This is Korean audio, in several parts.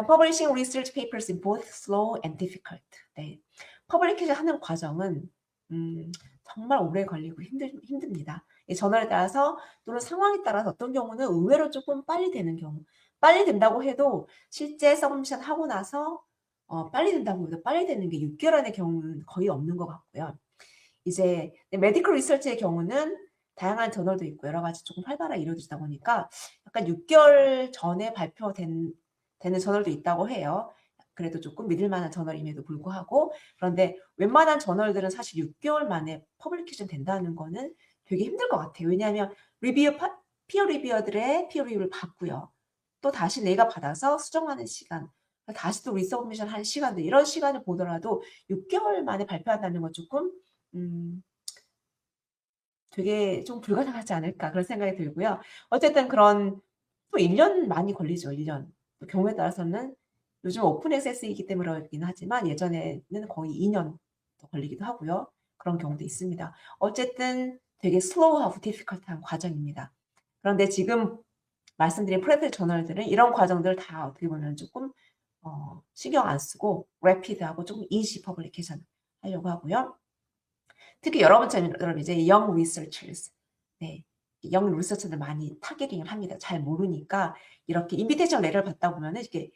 Publishing research papers is both slow and difficult. 네. 퍼블리케이션 하는 과정은 정말 오래 걸리고 힘듭니다. 이 저널에 따라서 또는 상황에 따라서 어떤 경우는 의외로 조금 빨리 되는 경우, 빨리 된다고 해도 실제 서브미션 하고 나서 빨리 된다고 해도 빨리 되는 게 6개월 안의 경우는 거의 없는 것 같고요. 이제 메디컬 리서치의 경우는 다양한 저널도 있고 여러 가지 조금 활발하게 이루어지다 보니까 약간 6개월 전에 되는 저널도 있다고 해요. 그래도 조금 믿을 만한 저널임에도 불구하고. 그런데 웬만한 저널들은 사실 6개월 만에 퍼블리케이션 된다는 거는 되게 힘들 것 같아요. 왜냐하면 피어 리뷰어들의 피어 리뷰를 받고요. 또 다시 내가 받아서 수정하는 시간, 다시 또 리서브미션 하는 시간들, 이런 시간을 보더라도 6개월 만에 발표한다는 건 조금 되게 좀 불가능하지 않을까 그런 생각이 들고요. 어쨌든 그런 또 1년 많이 걸리죠. 1년. 경우에 따라서는 요즘 오픈 액세스이기 때문에 그렇긴 하지만 예전에는 거의 2년 더 걸리기도 하고요. 그런 경우도 있습니다. 어쨌든 되게 슬로우하고 디피컬트한 과정입니다. 그런데 지금 말씀드린 프레드 저널들은 이런 과정들을 다 어떻게 보면 조금 신경 안 쓰고 래피드하고 조금 이지 퍼블리케이션 하려고 하고요. 특히 여러분처럼 이제 young researchers, 네, young researcher들 많이 타겟팅을 합니다. 잘 모르니까 이렇게 인비테이션 레터를 받다 보면은 이렇게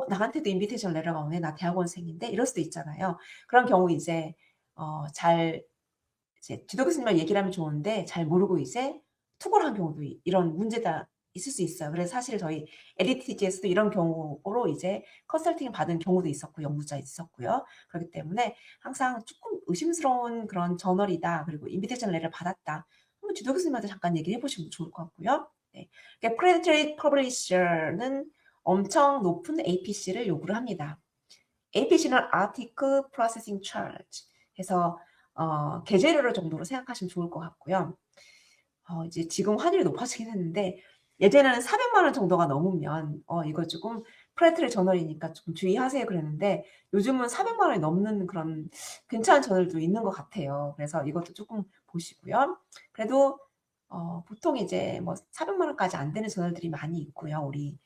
나한테도 인비테이션 레터가 오네, 나 대학원생인데 이럴 수도 있잖아요. 그런 경우 이제 이제 지도 교수님과 얘기를 하면 좋은데 잘 모르고 이제 투고를 한 경우도 이런 문제가 있을 수 있어요. 그래서 사실 저희 LETG에서도 이런 경우로 이제 컨설팅을 받은 경우도 있었고 연구자 있었고요. 그렇기 때문에 항상 조금 의심스러운 그런 저널이다. 그리고 인비테이션 레터를 받았다. 한번 지도 교수님한테 잠깐 얘기를 해보시면 좋을 것 같고요. 네. 그러니까 Predatory Publisher는 엄청 높은 APC를 요구를 합니다. APC는 Article Processing Charge 해서 계제료 정도로 생각하시면 좋을 것 같고요. 이제 지금 환율이 높아지긴 했는데 예전에는 400만 원 정도가 넘으면 이거 조금 프레트리 저널이니까 조금 주의하세요 그랬는데 요즘은 400만 원이 넘는 그런 괜찮은 저널도 있는 것 같아요. 그래서 이것도 조금 보시고요. 그래도 보통 이제 뭐 400만 원까지 안 되는 저널들이 많이 있고요. 우리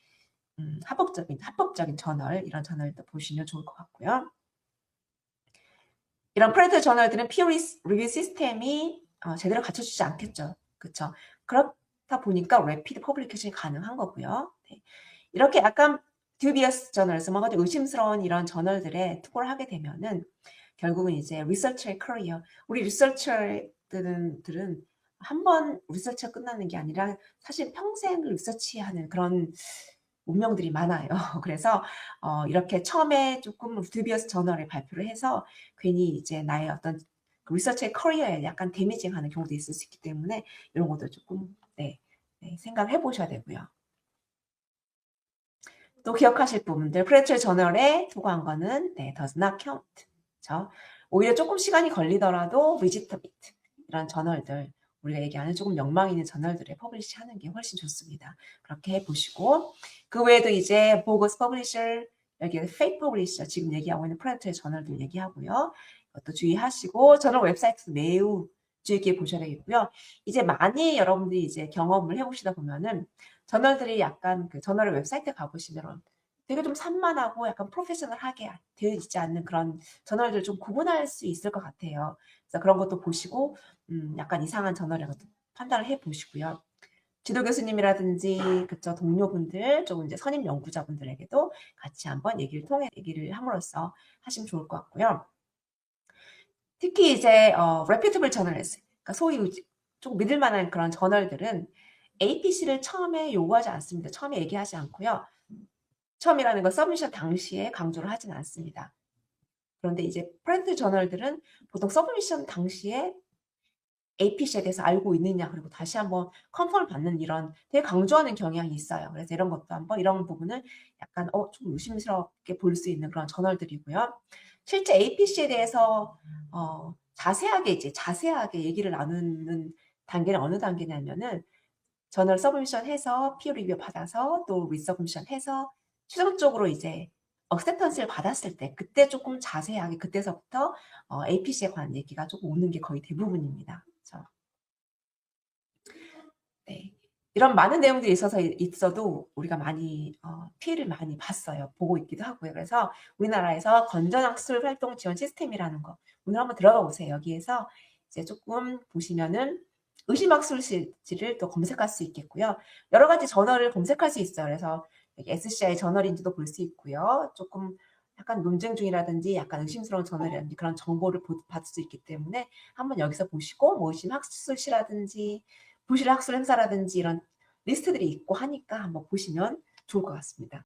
합법적인 저널, 이런 저널도 보시면 좋을 것 같고요. 이런 프레트 저널들은 피어 리뷰 시스템이 제대로 갖춰주지 않겠죠. 그렇죠? 그렇다 보니까 래피드 퍼블리케이션이 가능한 거고요. 네. 이렇게 약간 dubious 저널에서 뭔가 좀 의심스러운 이런 저널들에 투고를 하게 되면은 결국은 이제 리서처의 커리어, 우리 리서처들은 한 번 리서치가 끝나는 게 아니라 사실 평생 리서치하는 그런 운명들이 많아요. 그래서 이렇게 처음에 조금 dubious 저널에 발표를 해서 괜히 이제 나의 어떤 리서치의 커리어에 약간 데미징하는 경우도 있을 수 있기 때문에 이런 것도 조금 생각을 해보셔야 되고요. 또 기억하실 부분들, 프레처 저널에 투고한 거는 does not count. 그렇죠? 오히려 조금 시간이 걸리더라도 legitimate 이런 저널들, 우리가 얘기하는 조금 명망 있는 저널들에 퍼블리시 하는 게 훨씬 좋습니다. 그렇게 해보시고 그 외에도 이제 보거스 퍼블리셔, 여기 페이크 퍼블리셔, 지금 얘기하고 있는 프레처의 저널들 얘기하고요. 이것도 주의하시고 저널 웹사이트도 매우 주의 깊게 보셔야 되겠고요. 이제 많이 여러분들이 이제 경험을 해보시다 보면은 저널들이 약간 그 저널의 웹사이트에 가보시면 되게 좀 산만하고 약간 프로페셔널하게 되어 있지 않는 그런 저널들 좀 구분할 수 있을 것 같아요. 그래서 그런 것도 보시고 약간 이상한 저널이라고 판단을 해 보시고요. 지도 교수님이라든지 그쪽 동료분들, 좀 이제 선임 연구자분들에게도 같이 한번 얘기를 함으로써 하시면 좋을 것 같고요. 특히 이제 reputable journals, 그러니까 소위 좀 믿을 만한 그런 저널들은 APC를 처음에 요구하지 않습니다. 처음에 얘기하지 않고요. 처음이라는 건 서브미션 당시에 강조를 하진 않습니다. 그런데 이제 프렌트 저널들은 보통 서브미션 당시에 APC에 대해서 알고 있느냐, 그리고 다시 한번 컨펌을 받는 이런 되게 강조하는 경향이 있어요. 그래서 이런 것도 한번 이런 부분을 약간 좀 의심스럽게 볼 수 있는 그런 저널들이고요. 실제 APC에 대해서 자세하게 얘기를 나누는 단계는 어느 단계냐면은 저널 서브미션 해서 피어 리뷰 받아서 또 리서브미션 해서 최종적으로 이제 억셉턴스를 받았을 때 그때 조금 자세하게 그때서부터 APC에 관한 얘기가 조금 오는 게 거의 대부분입니다. 그렇죠? 네. 이런 많은 내용들이 있어도 우리가 많이 피해를 많이 봤어요. 보고 있기도 하고요. 그래서 우리나라에서 건전학술 활동 지원 시스템이라는 거 오늘 한번 들어가 보세요. 여기에서 이제 조금 보시면은 의심학술지를 또 검색할 수 있겠고요. 여러 가지 저널을 검색할 수 있어요. 그래서 SCI 저널인지도 볼 수 있고요. 조금 약간 논쟁 중이라든지 약간 의심스러운 저널이라든지 그런 정보를 받을 수 있기 때문에 한번 여기서 보시고 뭐 의심학술시라든지 부실학술 행사라든지 이런 리스트들이 있고 하니까 한번 보시면 좋을 것 같습니다.